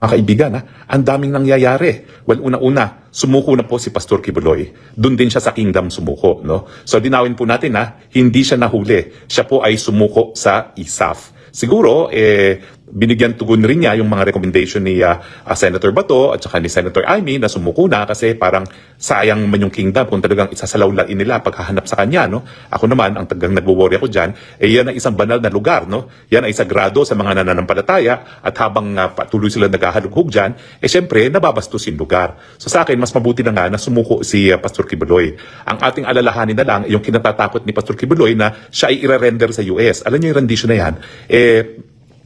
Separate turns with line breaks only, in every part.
Mga kaibigan, ang daming nangyayari. Well, una-una, sumuko na po si Pastor Quiboloy. Doon din siya sa kingdom sumuko. No? So, dinawin po natin hindi siya nahuli. Siya po ay sumuko sa ISAF. Siguro, binigyan tugon rin niya yung mga recommendation ni Senator Bato at saka ni Senator Amy na sumuko na kasi parang sayang man yung kingdom kung talagang isasalawlain nila paghahanap sa kanya. No? Ako naman, ang tagang nagwo-worry ako dyan, yan ay isang banal na lugar. No? Yan ay sagrado sa mga nananampalataya at habang patuloy sila naghahalughog dyan, syempre, nababastos yung lugar. So sa akin, mas mabuti na nga na sumuko si Pastor Quiboloy. Ang ating alalahanin na lang, yung kinatatakot ni Pastor Quiboloy na siya ay i-render sa US. Alam niyo yung rendition na yan?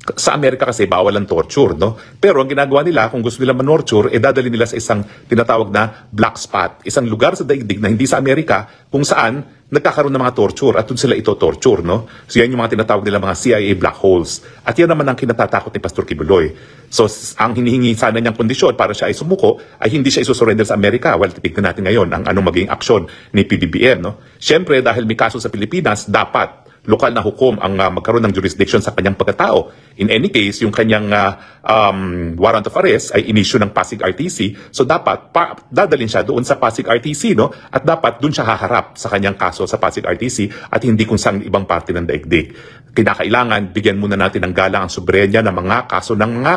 Sa Amerika kasi bawal ang torture, no? Pero ang ginagawa nila, kung gusto nila manorture, dadali nila sa isang tinatawag na black spot. Isang lugar sa daigdig na hindi sa Amerika kung saan nagkakaroon ng mga torture at doon sila ito torture, no? So yan yung mga tinatawag nila mga CIA black holes. At yan naman ang kinatatakot ni Pastor Quiboloy. So ang hinihingi sana niyang kondisyon para siya ay sumuko ay hindi siya isusurrender sa Amerika. Well, titignan natin ngayon ang anong maging aksyon ni PBBM, no? Siyempre, dahil may kaso sa Pilipinas, dapat lokal na hukom ang magkaroon ng jurisdiction sa kanyang pagkatao. In any case, yung kanyang warrant of arrest ay inisyu ng Pasig RTC. So dapat dadalhin siya doon sa Pasig RTC, no? At dapat doon siya haharap sa kanyang kaso sa Pasig RTC at hindi kung saan ibang parte ng daigdig. Kinakailangan bigyan muna natin ng galang ang soberenya ng mga kaso ng mga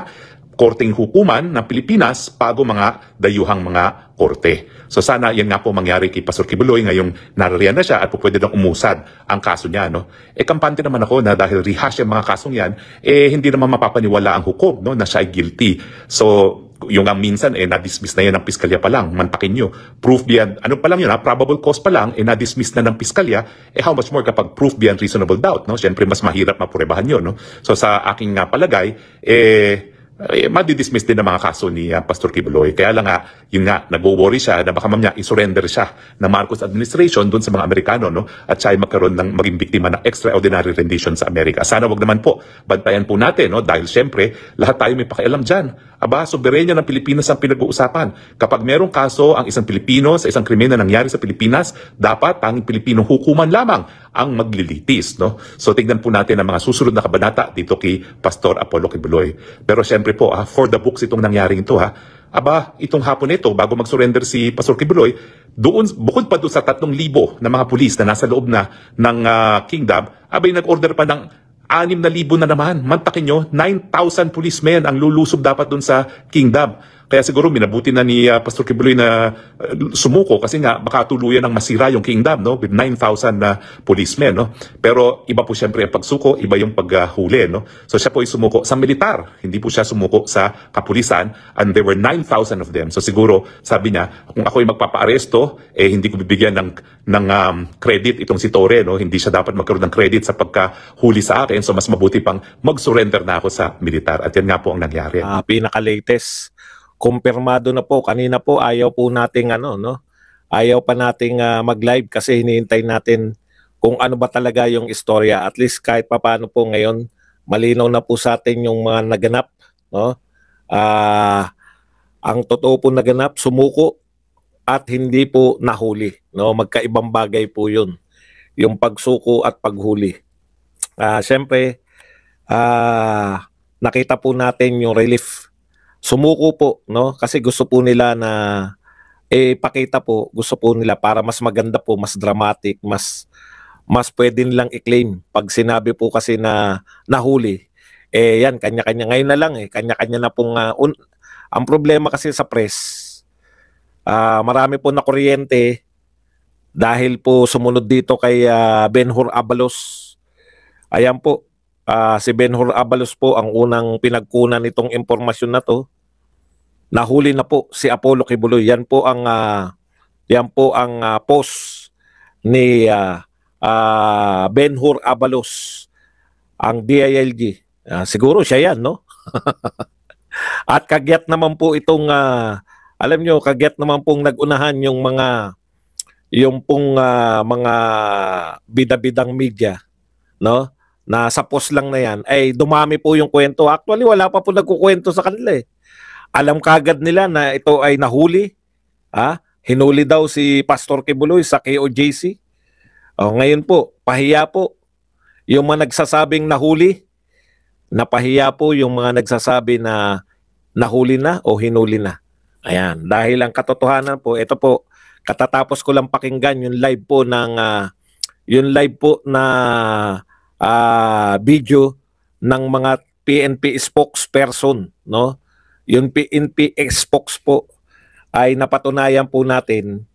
korteng hukuman ng Pilipinas bago mga dayuhang mga korte. So sana yan nga po mangyari kay Pastor Quiboloy ngayong narariyan na siya at po pwede nang umusad ang kaso niya. No? Kampante naman ako na dahil rehash yung mga kasong yan, hindi naman mapapaniwala ang hukom, no, na siya ay guilty. So yung minsan na-dismiss na yan ng piskalya pa lang, mantakin nyo. Proof beyond, ano pa lang yun, probable cause pa lang, na-dismiss na ng piskalya, how much more kapag proof beyond reasonable doubt, no? Siyempre mas mahirap mapurebahan yun, no? So sa aking palagay, madidismiss din ang mga kaso ni Pastor Quiboloy. Kaya lang yun nga, nag-worry siya na baka mamaya isurrender siya ng Marcos administration doon sa mga Amerikano, no? At siya ay magkaroon ng maging biktima ng extraordinary rendition sa Amerika. Sana wag naman po, bantayan po natin, no? Dahil siyempre, lahat tayo may pakialam dyan. Soberenya ng Pilipinas ang pinag-uusapan. Kapag merong kaso ang isang Pilipino sa isang krimen na nangyari sa Pilipinas, dapat tanging Pilipinong hukuman lamang ang maglilitis, no? So tignan po natin ang mga susunod na kabanata dito kay Pastor Apollo Quiboloy. Pero siyempre po, for the books itong nangyaring ito, itong hapon ito, bago mag-surrender si Pastor Quiboloy, doon, bukod pa doon sa 3,000 na mga pulis na nasa loob na ng kingdom, nag-order pa ng 6,000 na naman. Mantakin nyo, 9,000 policemen ang lulusob dapat doon sa kingdom. Kaya siguro minabuti na ni Pastor Quiboloy na sumuko kasi nga baka tuluyan ng masira yung kingdom, no? With 9,000 na policemen, no? Pero iba po siyempre ang pagsuko, iba yung paghuli, no? So siya po ay sumuko sa militar, hindi po siya sumuko sa kapulisan, and there were 9,000 of them. So siguro, sabi niya, kung ako ay magpapaaresto, hindi ko bibigyan ng credit itong si Torre, no? Hindi siya dapat magkaroon ng credit sa pagkahuli sa akin, so mas mabuti pang mag-surrender na ako sa militar. At yan nga po ang nangyari.
Pinaka-latest, kumpirmado na po, kanina po ayaw po nating ayaw pa nating mag-live kasi hinihintay natin kung ano ba talaga yung istorya. At least kahit papaano po ngayon, malinaw na po sa atin yung mga naganap, no? Ang totoo po naganap, sumuko at hindi po nahuli, no? Magkaibang bagay po yun, yung pagsuko at paghuli. Siyempre, nakita po natin yung relief. Sumuko po, no? Kasi gusto po nila na pakita po, gusto po nila para mas maganda po, mas dramatic, mas pwede nilang i-claim. Pag sinabi po kasi na nahuli, yan, kanya-kanya ngayon na lang kanya-kanya na pong ang problema kasi sa press, marami po na kuryente dahil po sumunod dito kay Ben-Hur Abalos. Ayan po, si Ben-Hur Abalos po ang unang pinagkunan nitong impormasyon na to. Nahuli na po si Apollo Quiboloy. Yan po ang post ni Ben-Hur Abalos, ang DILG. Siguro siya yan, no? At kagyat naman po itong alam nyo, kagyat naman pong nagunahan yung mga mga bida-bidang media, no? Na sa post lang na yan, ay dumami po yung kwento. Actually, wala pa po nagkukwento sa kanila Alam kagad nila na ito ay nahuli. Hinuli daw si Pastor Quiboloy sa KOJC. Ngayon po, pahiya po yung mga nagsasabing nahuli. Napahiya po yung mga nagsasabi na nahuli na o hinuli na. Ayan, dahil ang katotohanan po, ito po, katatapos ko lang pakinggan yung live po na video ng mga PNP spokesperson, no? Yung PNP spokes po ay napatunayan po natin,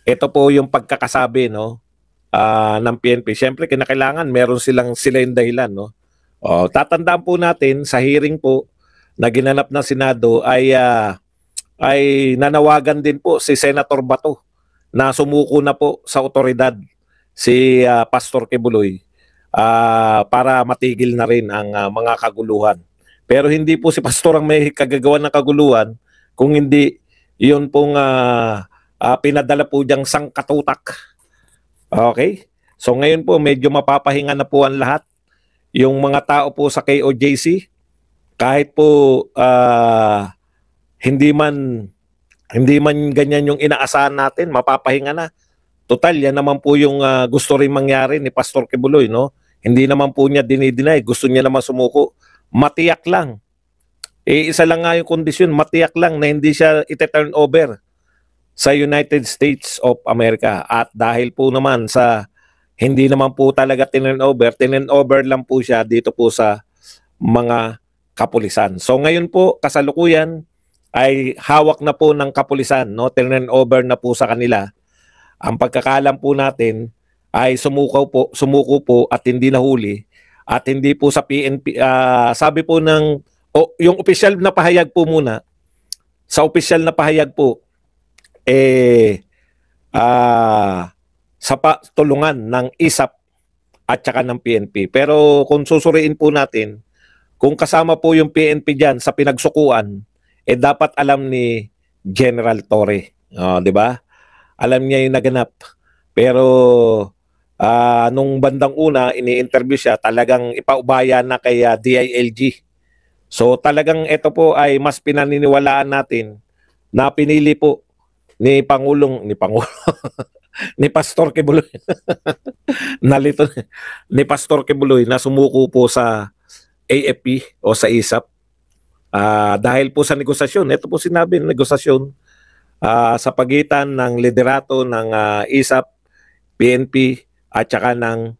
ito po yung pagkakasabi, no, ng PNP. Siyempre, kinakailangan meron sila yung dahilan, no? Tatandaan po natin sa hearing po na ginanap ng Senado ay nanawagan din po si Senator Bato na sumuko na po sa otoridad si Pastor Kibuloy para matigil na rin ang mga kaguluhan. Pero hindi po si Pastor ang may kagagawa ng kaguluhan, kung hindi yun pong pinadala po diyang sangkatutak. Okay? So ngayon po medyo mapapahinga na po ang lahat. Yung mga tao po sa KOJC, kahit po hindi man ganyan yung inaasahan natin, mapapahinga na. Total, yan naman po yung gusto rin mangyari ni Pastor Kibuloy, no? Hindi naman po niya dinideny, gusto niya naman sumuko. Matiyak lang. Isa lang nga yung kondisyon, matiyak lang na hindi siya ite-turn over sa United States of America. At dahil po naman sa hindi naman po talaga tinurn over lang po siya dito po sa mga kapulisan. So ngayon po, kasalukuyan ay hawak na po ng kapulisan, no? Turn over na po sa kanila. Ang pagkakalam po natin ay sumuko po at hindi nahuli at hindi po sa PNP. Sabi po ng yung opisyal na pahayag po muna. Sa opisyal na pahayag po sa tulungan ng ISAP at saka ng PNP. Pero kung susuriin po natin, kung kasama po yung PNP diyan sa pinagsukuan, dapat alam ni General Torre, 'di ba? Alam niya yung naganap. Pero nung bandang una, ini-interview siya, talagang ipaubaya na kay DILG. So talagang ito po ay mas pinaniniwalaan natin na pinili po ni ni Pastor Kibuloy. Nalito ni Pastor Kibuloy na sumuko po sa AFP o sa ISAP. Dahil po sa negosasyon, ito po sinabi, negosasyon sa pagitan ng liderato ng ISAP, PNP at saka ng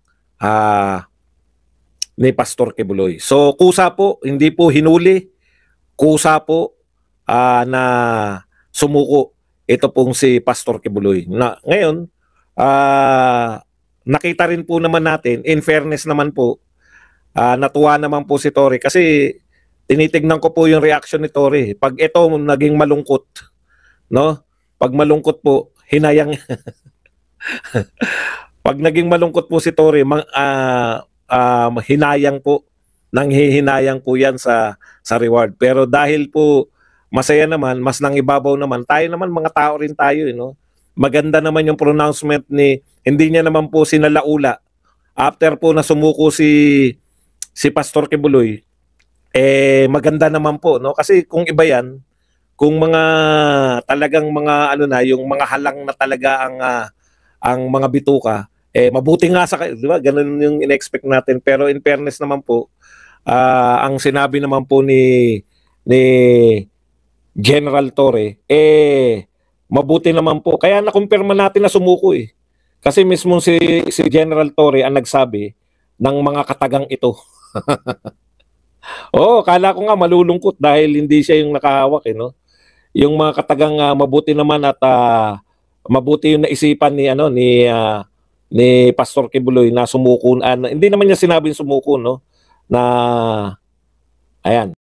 ni Pastor Kibuloy. So kusa po, hindi po hinuli, kusa po na sumuko ito pong si Pastor Kibuloy. Na ngayon, nakita rin po naman natin, in fairness naman po, natuwa naman po si Torre kasi tinitignan ko po yung reaction ni Torre. Pag ito naging malungkot, no? Pag malungkot po, hinayang pag naging malungkot po si Torre, hinayang po, nanghihinayang po yan sa reward. Pero dahil po masaya naman, mas nangibabaw naman, tayo naman mga tao rin tayo, no? Maganda naman yung pronouncement hindi niya naman po sinalaula. After po na sumuko si Pastor Kibuloy, maganda naman po, no? Kasi kung iba yan, kung mga talagang mga yung mga halang na talaga ang mga bituka, mabuti nga di ba? Ganun yung in-expect natin. Pero in fairness naman po, ang sinabi naman po ni General Torre, mabuti naman po. Kaya nakumpirma natin na sumuko eh. Kasi mismo si General Torre ang nagsabi ng mga katagang ito. Kala ko nga malulungkot dahil hindi siya yung nakahawak no? Yung mga katagang mabuti naman at mabuti yung naisipan ni Pastor Kibuloy na sumuko. Hindi naman niya sinabing sumuko, no? Na ayan.